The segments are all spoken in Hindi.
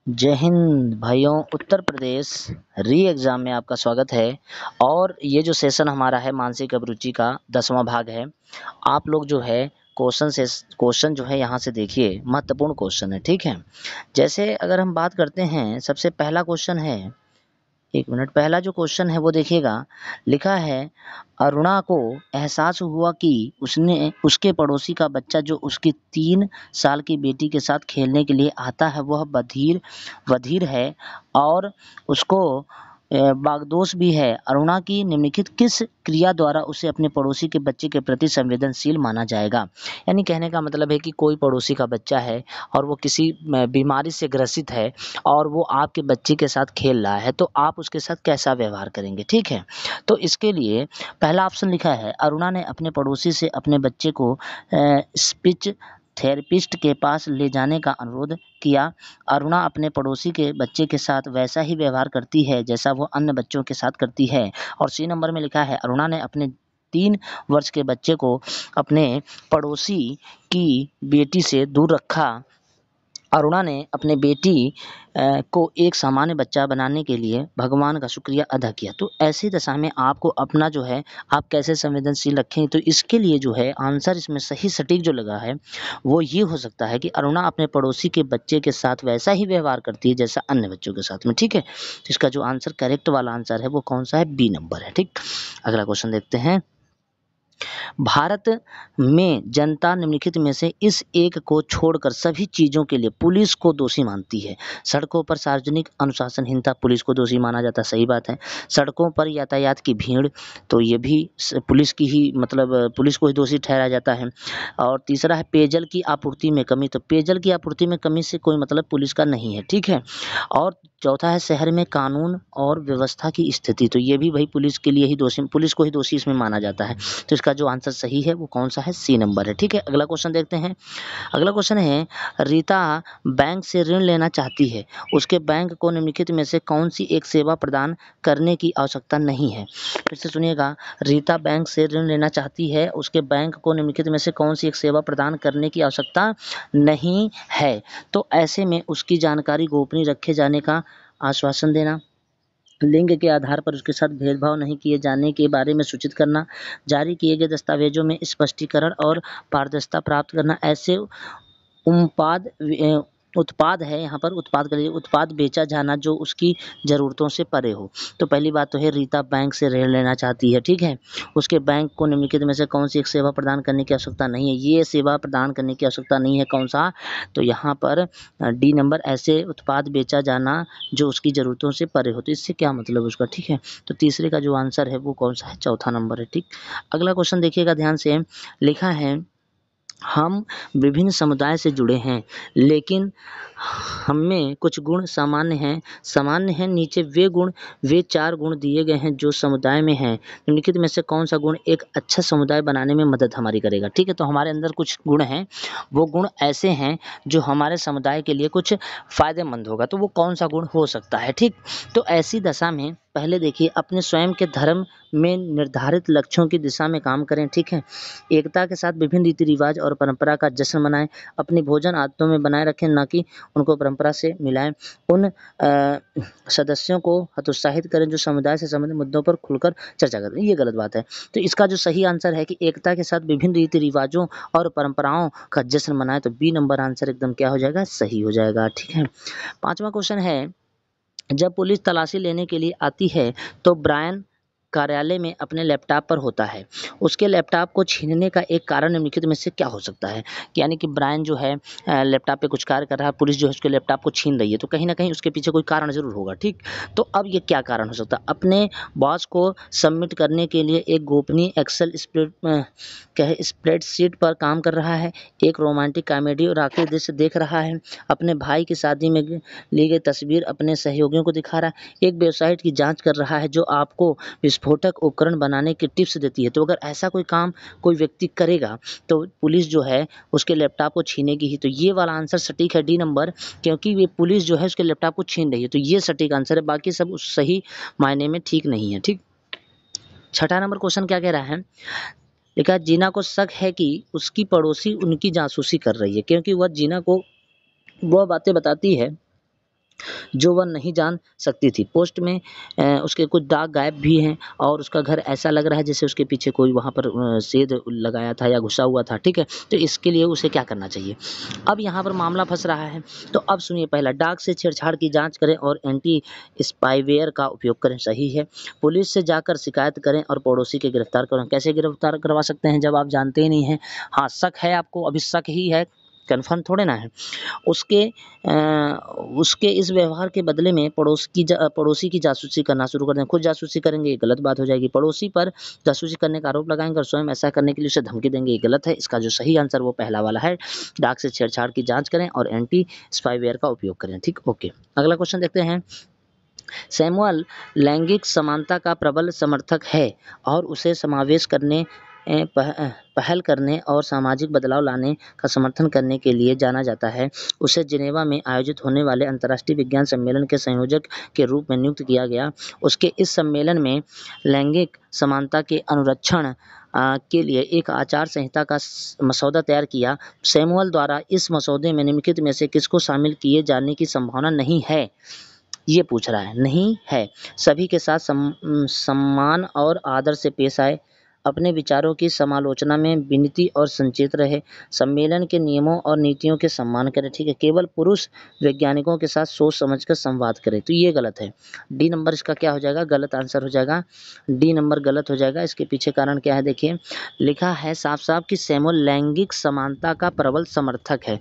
जय हिंद भाइयों। उत्तर प्रदेश री एग्ज़ाम में आपका स्वागत है। और ये जो सेशन हमारा है मानसिक अभिरुचि का 10वां भाग है। आप लोग जो है क्वेश्चन जो है यहाँ से देखिए, महत्वपूर्ण क्वेश्चन है, ठीक है। जैसे अगर हम बात करते हैं, सबसे पहला क्वेश्चन है, एक मिनट, पहला जो क्वेश्चन है वो देखिएगा। लिखा है, अरुणा को एहसास हुआ कि उसने उसके पड़ोसी का बच्चा जो उसकी 3 साल की बेटी के साथ खेलने के लिए आता है वह बधिर है और उसको बागदोष भी है। अरुणा की निम्नलिखित किस क्रिया द्वारा उसे अपने पड़ोसी के बच्चे के प्रति संवेदनशील माना जाएगा। यानी कहने का मतलब है कि कोई पड़ोसी का बच्चा है और वो किसी बीमारी से ग्रसित है और वो आपके बच्चे के साथ खेल रहा है, तो आप उसके साथ कैसा व्यवहार करेंगे, ठीक है। तो इसके लिए पहला ऑप्शन लिखा है, अरुणा ने अपने पड़ोसी से अपने बच्चे को स्पीच थेरेपिस्ट के पास ले जाने का अनुरोध किया। अरुणा अपने पड़ोसी के बच्चे के साथ वैसा ही व्यवहार करती है जैसा वो अन्य बच्चों के साथ करती है। और सी नंबर में लिखा है, अरुणा ने अपने 3 वर्ष के बच्चे को अपने पड़ोसी की बेटी से दूर रखा। अरुणा ने अपने बेटी को एक सामान्य बच्चा बनाने के लिए भगवान का शुक्रिया अदा किया। तो ऐसी दशा में आपको अपना जो है, आप कैसे संवेदनशील रखेंगे, तो इसके लिए जो है आंसर इसमें सही सटीक जो लगा है वो ये हो सकता है कि अरुणा अपने पड़ोसी के बच्चे के साथ वैसा ही व्यवहार करती है जैसा अन्य बच्चों के साथ में, ठीक है। तो इसका जो आंसर करेक्ट वाला आंसर है वो कौन सा है, बी नंबर है, ठीक। अगला क्वेश्चन देखते हैं। भारत में जनता निम्नलिखित में से इस एक को छोड़कर सभी चीज़ों के लिए पुलिस को दोषी मानती है। सड़कों पर सार्वजनिक अनुशासनहीनता पुलिस को दोषी माना जाता है, सही बात है। सड़कों पर यातायात की भीड़, तो ये भी पुलिस की ही, मतलब पुलिस को ही दोषी ठहराया जाता है। और तीसरा है पेयजल की आपूर्ति में कमी, तो पेयजल की आपूर्ति में कमी से कोई मतलब पुलिस का नहीं है, ठीक है। और चौथा है शहर में कानून और व्यवस्था की स्थिति, तो ये भी भाई पुलिस के लिए ही दोषी, पुलिस को ही दोषी इसमें माना जाता है। तो इसका जो आंसर सही है वो कौन सा है, सी नंबर है, ठीक है। अगला क्वेश्चन देखते हैं। अगला क्वेश्चन है, रीता बैंक से ऋण लेना चाहती है, उसके बैंक को निम्नलिखित में से कौन सी एक सेवा प्रदान करने की आवश्यकता नहीं है। फिर से सुनिएगा, रीता बैंक से ऋण लेना चाहती है, उसके बैंक को निम्नलिखित में से कौन सी एक सेवा प्रदान करने की आवश्यकता नहीं है। तो ऐसे में उसकी जानकारी गोपनीय रखे जाने का आश्वासन देना, लिंग के आधार पर उसके साथ भेदभाव नहीं किए जाने के बारे में सूचित करना, जारी किए गए दस्तावेजों में स्पष्टीकरण और पारदर्शिता प्राप्त करना। ऐसे उत्पाद उत्पाद है, यहाँ पर उत्पाद करिए, उत्पाद बेचा जाना जो उसकी ज़रूरतों से परे हो। तो पहली बात तो है, रीता बैंक से ऋण लेना चाहती है, ठीक है। उसके बैंक को निम्नलिखित में से कौन सी एक सेवा प्रदान करने की आवश्यकता नहीं है, ये सेवा प्रदान करने की आवश्यकता नहीं है, कौन सा, तो यहाँ पर डी नंबर, ऐसे उत्पाद बेचा जाना जो उसकी ज़रूरतों से परे हो। तो इससे क्या मतलब उसका, ठीक है। तो तीसरे का जो आंसर है वो कौन सा है, चौथा नंबर है, ठीक। अगला क्वेश्चन देखिएगा ध्यान से। लिखा है, हम विभिन्न समुदाय से जुड़े हैं लेकिन हमें कुछ गुण सामान्य हैं। नीचे वे 4 गुण दिए गए हैं जो समुदाय में हैं। निम्नलिखित में से कौन सा गुण एक अच्छा समुदाय बनाने में मदद हमारी करेगा, ठीक है। तो हमारे अंदर कुछ गुण हैं, वो गुण ऐसे हैं जो हमारे समुदाय के लिए कुछ फ़ायदेमंद होगा, तो वो कौन सा गुण हो सकता है, ठीक। तो ऐसी दशा में पहले देखिए, अपने स्वयं के धर्म में निर्धारित लक्ष्यों की दिशा में काम करें, ठीक है। एकता के साथ विभिन्न रीति रिवाज और परंपरा का जश्न मनाएं। अपनी भोजन आदतों में बनाए रखें, न कि उनको परंपरा से मिलाएं। उन सदस्यों को हतोत्साहित करें जो समुदाय से संबंधित मुद्दों पर खुलकर चर्चा करें, ये गलत बात है। तो इसका जो सही आंसर है कि एकता के साथ विभिन्न रीति रिवाजों और परंपराओं का जश्न मनाएं, तो बी नंबर आंसर एकदम क्या हो जाएगा, सही हो जाएगा, ठीक है। 5वां क्वेश्चन है, जब पुलिस तलाशी लेने के लिए आती है तो ब्रायन कार्यालय में अपने लैपटॉप पर होता है, उसके लैपटॉप को छीनने का एक कारण निम्नलिखित में से क्या हो सकता है। यानी कि ब्रायन जो है लैपटॉप पे कुछ कार्य कर रहा है, पुलिस जो है उसके लैपटॉप को छीन रही है, तो कहीं ना कहीं उसके पीछे कोई कारण जरूर होगा, ठीक। तो अब ये क्या कारण हो सकता है, अपने बॉस को सबमिट करने के लिए एक गोपनीय एक्सेल स्प्रेडशीट पर काम कर रहा है, एक रोमांटिक कॉमेडी और आखिरी दृश्य देख रहा है, अपने भाई की शादी में ली गई तस्वीर अपने सहयोगियों को दिखा रहा है, एक वेबसाइट की जांच कर रहा है जो आपको विस्फोटक उपकरण बनाने की टिप्स देती है। तो अगर ऐसा कोई काम कोई व्यक्ति करेगा तो पुलिस जो है उसके लैपटॉप को छीनेगी ही। तो ये वाला आंसर सटीक है, डी नंबर, क्योंकि ये पुलिस जो है उसके लैपटॉप को छीन रही है, तो ये सटीक आंसर है, बाकी सब उस सही मायने में ठीक नहीं है, ठीक। 6ठा नंबर क्वेश्चन क्या कह रहा है, लिखा है, जीना को शक है कि उसकी पड़ोसी उनकी जासूसी कर रही है, क्योंकि वह जीना को वह बातें बताती है जो वह नहीं जान सकती थी। पोस्ट में उसके कुछ दाग गायब भी हैं और उसका घर ऐसा लग रहा है जैसे उसके पीछे कोई वहाँ पर सेद लगाया था या घुसा हुआ था, ठीक है? तो इसके लिए उसे क्या करना चाहिए? अब यहाँ पर मामला फँस रहा है। तो अब सुनिए, पहला, डाक से छेड़छाड़ की जाँच करें और एंटी स्पाईवेयर का उपयोग करें, सही है। पुलिस से जाकर शिकायत करें और पड़ोसी के गिरफ्तार करें। कैसे गिरफ्तार करवा सकते हैं जब आप जानते ही नहीं हैं? हाँ, शक है आपको, अभी शक ही है, कन्फर्म थोड़े ना है। उसके उसके इस व्यवहार के बदले में पड़ोसी की जासूसी करना शुरू कर दें। खुद जासूसी करेंगे, ये गलत बात हो जाएगी। पड़ोसी पर जासूसी करने का आरोप लगाएँगे और स्वयं ऐसा करने के लिए उसे धमकी देंगे, ये गलत है। इसका जो सही आंसर वो पहला वाला है, डाक से छेड़छाड़ की जाँच करें और एंटी स्पाईवेयर का उपयोग करें, ठीक? ओके। अगला क्वेश्चन देखते हैं। सैमुअल लैंगिक समानता का प्रबल समर्थक है और उसे समावेश करने पहल करने और सामाजिक बदलाव लाने का समर्थन करने के लिए जाना जाता है। उसे जिनेवा में आयोजित होने वाले अंतर्राष्ट्रीय विज्ञान सम्मेलन के संयोजक के रूप में नियुक्त किया गया। उसके इस सम्मेलन में लैंगिक समानता के अनुरक्षण के लिए एक आचार संहिता का मसौदा तैयार किया। सैमुअल द्वारा इस मसौदे में निम्नलिखित में से किसको शामिल किए जाने की संभावना नहीं है? ये पूछ रहा है, नहीं है। सभी के साथ सम्मान और आदर से पेश आए, अपने विचारों की समालोचना में विनती और संचेत रहे, सम्मेलन के नियमों और नीतियों के सम्मान करें, ठीक है। केवल पुरुष वैज्ञानिकों के साथ सोच समझकर संवाद करें, तो ये गलत है। डी नंबर इसका क्या हो जाएगा? गलत आंसर हो जाएगा। डी नंबर गलत हो जाएगा। इसके पीछे कारण क्या है देखिए, लिखा है साफ-साफ कि सैमुअल लैंगिक समानता का प्रबल समर्थक है,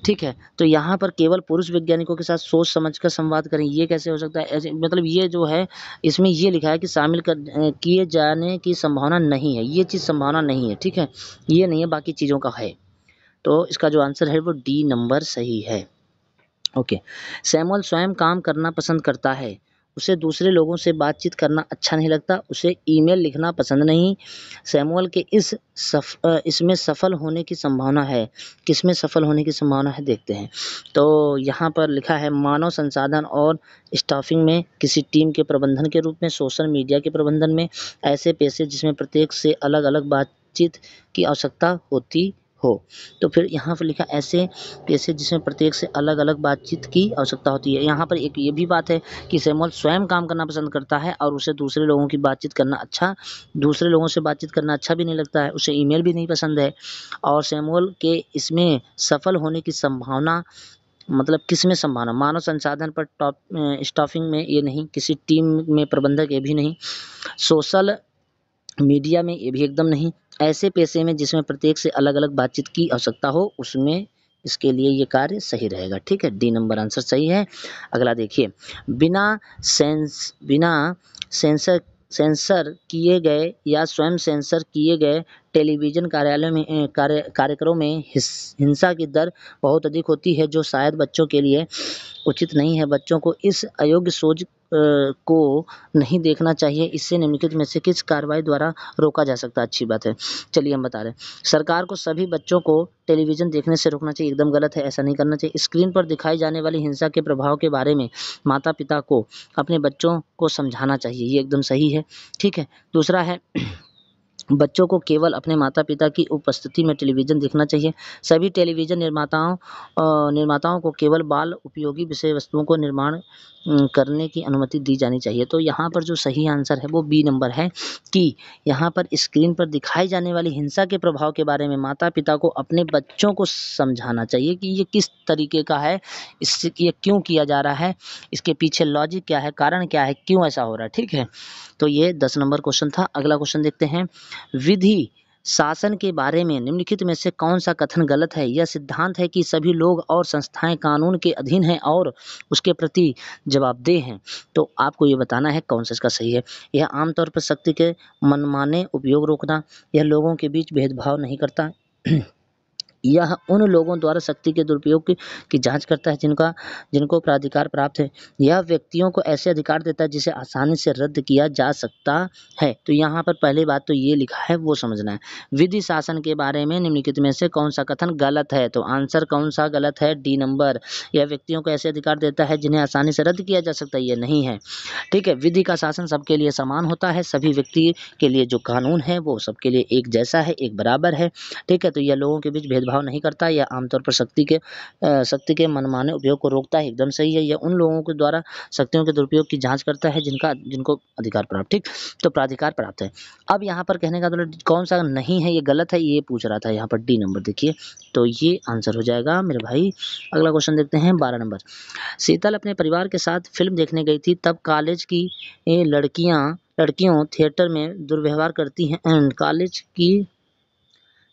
ठीक है। तो यहाँ पर केवल पुरुष वैज्ञानिकों के साथ सोच समझकर संवाद करें, ये कैसे हो सकता है? ऐसे मतलब ये जो है, इसमें ये लिखा है कि शामिल किए जाने की संभावना नहीं है, ये चीज़ संभावना नहीं है, ठीक है। ये नहीं है, बाकी चीज़ों का है। तो इसका जो आंसर है वो डी नंबर सही है। ओके। सैमुअल स्वयं काम करना पसंद करता है, उसे दूसरे लोगों से बातचीत करना अच्छा नहीं लगता, उसे ईमेल लिखना पसंद नहीं। सैमुअल के इसमें सफल होने की संभावना है। किसमें सफल होने की संभावना है देखते हैं। तो यहाँ पर लिखा है मानव संसाधन और स्टाफिंग में, किसी टीम के प्रबंधन के रूप में, सोशल मीडिया के प्रबंधन में, ऐसे पेशे जिसमें प्रत्येक से अलग-अलग बातचीत की आवश्यकता होती हो। तो फिर यहाँ पर लिखा ऐसे पेशे जिसमें प्रत्येक से अलग-अलग बातचीत की आवश्यकता होती है। यहाँ पर एक ये भी बात है कि सैमुअल स्वयं काम करना पसंद करता है और उसे दूसरे लोगों की बातचीत करना दूसरे लोगों से बातचीत करना अच्छा भी नहीं लगता है, उसे ईमेल भी नहीं पसंद है। और सैमुअल के इसमें सफल होने की संभावना, मतलब किसमें संभावना? मानव संसाधन पर स्टाफिंग में ये नहीं, किसी टीम में प्रबंधक ये भी नहीं, सोशल मीडिया में ये भी एकदम नहीं, ऐसे पेशे में जिसमें प्रत्येक से अलग-अलग बातचीत की आवश्यकता हो, उसमें इसके लिए ये कार्य सही रहेगा, ठीक है। डी नंबर आंसर सही है। अगला देखिए, बिना सेंसर सेंसर किए गए या स्वयं सेंसर किए गए टेलीविज़न कार्यालय में कार्यक्रमों में हिंसा की दर बहुत अधिक होती है, जो शायद बच्चों के लिए उचित नहीं है। बच्चों को इस अयोग्य सोच को नहीं देखना चाहिए। इससे निम्नलिखित में से किस कार्रवाई द्वारा रोका जा सकता है? अच्छी बात है। चलिए हम बता रहे हैं। सरकार को सभी बच्चों को टेलीविज़न देखने से रोकना चाहिए, एकदम गलत है, ऐसा नहीं करना चाहिए। स्क्रीन पर दिखाई जाने वाली हिंसा के प्रभाव के बारे में माता-पिता को अपने बच्चों को समझाना चाहिए, ये एकदम सही है, ठीक है। दूसरा है, बच्चों को केवल अपने माता-पिता की उपस्थिति में टेलीविज़न देखना चाहिए। सभी टेलीविज़न निर्माताओं को केवल बाल उपयोगी विषय वस्तुओं को निर्माण करने की अनुमति दी जानी चाहिए। तो यहाँ पर जो सही आंसर है वो बी नंबर है कि यहाँ पर स्क्रीन पर दिखाई जाने वाली हिंसा के प्रभाव के बारे में माता-पिता को अपने बच्चों को समझाना चाहिए कि ये किस तरीके का है, इससे ये क्यों किया जा रहा है, इसके पीछे लॉजिक क्या है, कारण क्या है, क्यों ऐसा हो रहा है, ठीक है। तो ये 10 नंबर क्वेश्चन था। अगला क्वेश्चन देखते हैं। विधि शासन के बारे में निम्नलिखित में से कौन सा कथन गलत है? यह सिद्धांत है कि सभी लोग और संस्थाएं कानून के अधीन हैं और उसके प्रति जवाबदेह हैं। तो आपको ये बताना है कौन सा इसका सही है। यह आमतौर पर शक्ति के मनमाने उपयोग रोकना, यह लोगों के बीच भेदभाव नहीं करता, यह उन लोगों द्वारा शक्ति के दुरुपयोग की जांच करता है जिनको प्राधिकार प्राप्त है, यह व्यक्तियों को ऐसे अधिकार देता है जिसे आसानी से रद्द किया जा सकता है। तो यहाँ पर पहली बात तो ये लिखा है वो समझना है। विधि शासन के बारे में निम्नलिखित में से कौन सा कथन गलत है? तो आंसर कौन सा गलत है? D number. यह व्यक्तियों को ऐसे अधिकार देता है जिन्हें आसानी से रद्द किया जा सकता है, ये नहीं है, ठीक है। विधि का शासन सबके लिए समान होता है, सभी व्यक्ति के लिए जो कानून है वो सबके लिए एक जैसा है, एक बराबर है, ठीक है। तो यह लोगों के बीच भेदभाव भेदभाव नहीं करता, यह आमतौर पर शक्ति के मनमाने उपयोग को रोकता है, एकदम सही है। यह उन लोगों के द्वारा शक्तियों के दुरुपयोग की जांच करता है जिनको अधिकार प्राप्त, ठीक, तो प्राधिकार प्राप्त है। अब यहाँ पर कहने का मतलब कौन सा नहीं है, ये गलत है, ये पूछ रहा था यहाँ पर डी नंबर, देखिए तो ये आंसर हो जाएगा मेरे भाई। अगला क्वेश्चन देखते हैं 12 नंबर। शीतल अपने परिवार के साथ फिल्म देखने गई थी, तब कॉलेज की लड़कियों थिएटर में दुर्व्यवहार करती हैं, कॉलेज की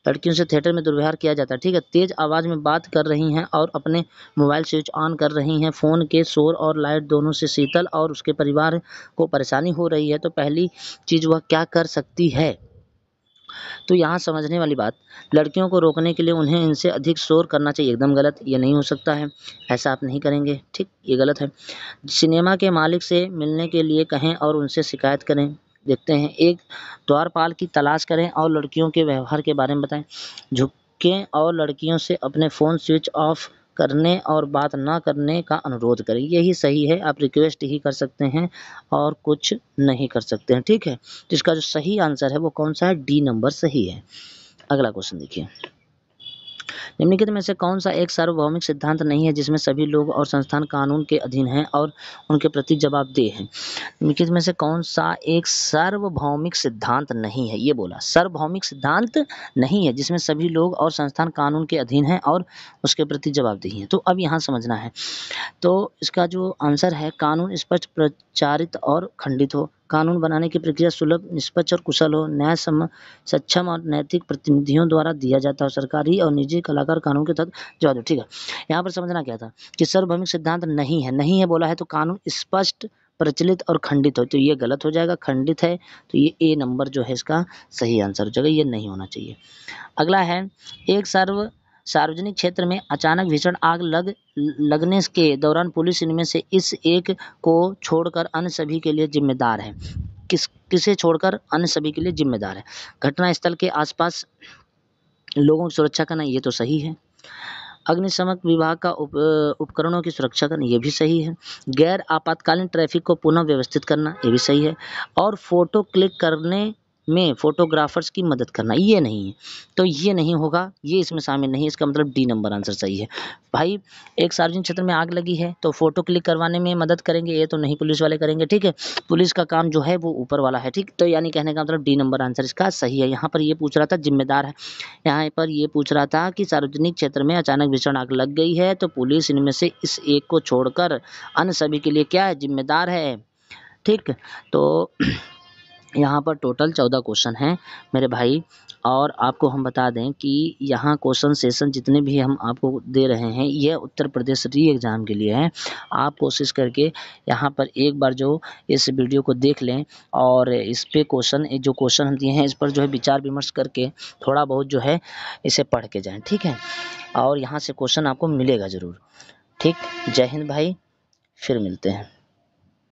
लड़कियों से थिएटर में दुर्व्यवहार किया जाता है, ठीक है, तेज आवाज में बात कर रही हैं और अपने मोबाइल स्विच ऑन कर रही हैं, फोन के शोर और लाइट दोनों से शीतल और उसके परिवार को परेशानी हो रही है, तो पहली चीज वह क्या कर सकती है? तो यहाँ समझने वाली बात, लड़कियों को रोकने के लिए उन्हें इनसे अधिक शोर करना चाहिए, एकदम गलत, ये नहीं हो सकता है, ऐसा आप नहीं करेंगे, ठीक, ये गलत है। सिनेमा के मालिक से मिलने के लिए कहें और उनसे शिकायत करें, देखते हैं। एक द्वारपाल की तलाश करें और लड़कियों के व्यवहार के बारे में बताएं, झुकें और लड़कियों से अपने फ़ोन स्विच ऑफ करने और बात ना करने का अनुरोध करें, यही सही है, आप रिक्वेस्ट ही कर सकते हैं और कुछ नहीं कर सकते हैं, ठीक है। तो इसका जो सही आंसर है वो कौन सा है? डी नंबर सही है। अगला क्वेश्चन देखिए, निम्नलिखित में से कौन सा एक सार्वभौमिक सिद्धांत नहीं है जिसमें सभी लोग और संस्थान कानून के अधीन हैं और उनके प्रति जवाबदेह हैं? निम्नलिखित में से कौन सा एक सार्वभौमिक सिद्धांत नहीं है? ये बोला सार्वभौमिक सिद्धांत नहीं है जिसमें सभी लोग और संस्थान कानून के अधीन हैं और उसके प्रति जवाबदेही हैं। तो अब यहाँ समझना है, तो इसका जो आंसर है, कानून स्पष्ट, प्रचारित और खंडित हो, कानून बनाने की प्रक्रिया सुलभ, निष्पक्ष और कुशल हो, न्याय सक्षम और नैतिक प्रतिनिधियों द्वारा दिया जाता हो, सरकारी और निजी कलाकार कानून के तहत जवाब दो, ठीक है। यहाँ पर समझना क्या था कि सार्वभौमिक सिद्धांत नहीं है बोला है, तो कानून स्पष्ट, प्रचलित और खंडित हो, तो ये गलत हो जाएगा, खंडित है, तो ये ए नंबर जो है इसका सही आंसर हो जाएगा, ये नहीं होना चाहिए। अगला है, एक सार्वजनिक क्षेत्र में अचानक भीषण आग लगने के दौरान पुलिस इनमें से इस एक को छोड़कर अन्य सभी के लिए जिम्मेदार है। किसे छोड़कर अन्य सभी के लिए जिम्मेदार है? घटनास्थल के आसपास लोगों की सुरक्षा करना, ये तो सही है। अग्निशमन विभाग का उपकरणों की सुरक्षा करना, ये भी सही है। गैर आपातकालीन ट्रैफिक को पुनः व्यवस्थित करना, ये भी सही है। और फोटो क्लिक करने में फोटोग्राफर्स की मदद करना, ये नहीं है, तो ये नहीं होगा, ये इसमें शामिल नहीं है, इसका मतलब डी नंबर आंसर सही है। भाई, एक सार्वजनिक क्षेत्र में आग लगी है तो फोटो क्लिक करवाने में मदद करेंगे, ये तो नहीं पुलिस वाले करेंगे, ठीक है, पुलिस का काम जो है वो ऊपर वाला है, ठीक, तो यानी कहने का मतलब डी नंबर आंसर इसका सही है। यहाँ पर ये पूछ रहा था जिम्मेदार है, यहाँ पर ये पूछ रहा था कि सार्वजनिक क्षेत्र में अचानक भीषण आग लग गई है तो पुलिस इनमें से इस एक को छोड़कर अन्य सभी के लिए क्या है? जिम्मेदार है, ठीक। तो यहाँ पर टोटल 14 क्वेश्चन हैं मेरे भाई, और आपको हम बता दें कि यहाँ क्वेश्चन सेशन जितने भी हम आपको दे रहे हैं ये उत्तर प्रदेश री एग्ज़ाम के लिए हैं। आप कोशिश करके यहाँ पर एक बार जो इस वीडियो को देख लें और इस पे जो क्वेश्चन हम दिए हैं इस पर जो है विचार विमर्श करके थोड़ा बहुत जो है इसे पढ़ के जाएँ, ठीक है, और यहाँ से क्वेश्चन आपको मिलेगा ज़रूर, ठीक। जय हिंद भाई, फिर मिलते हैं।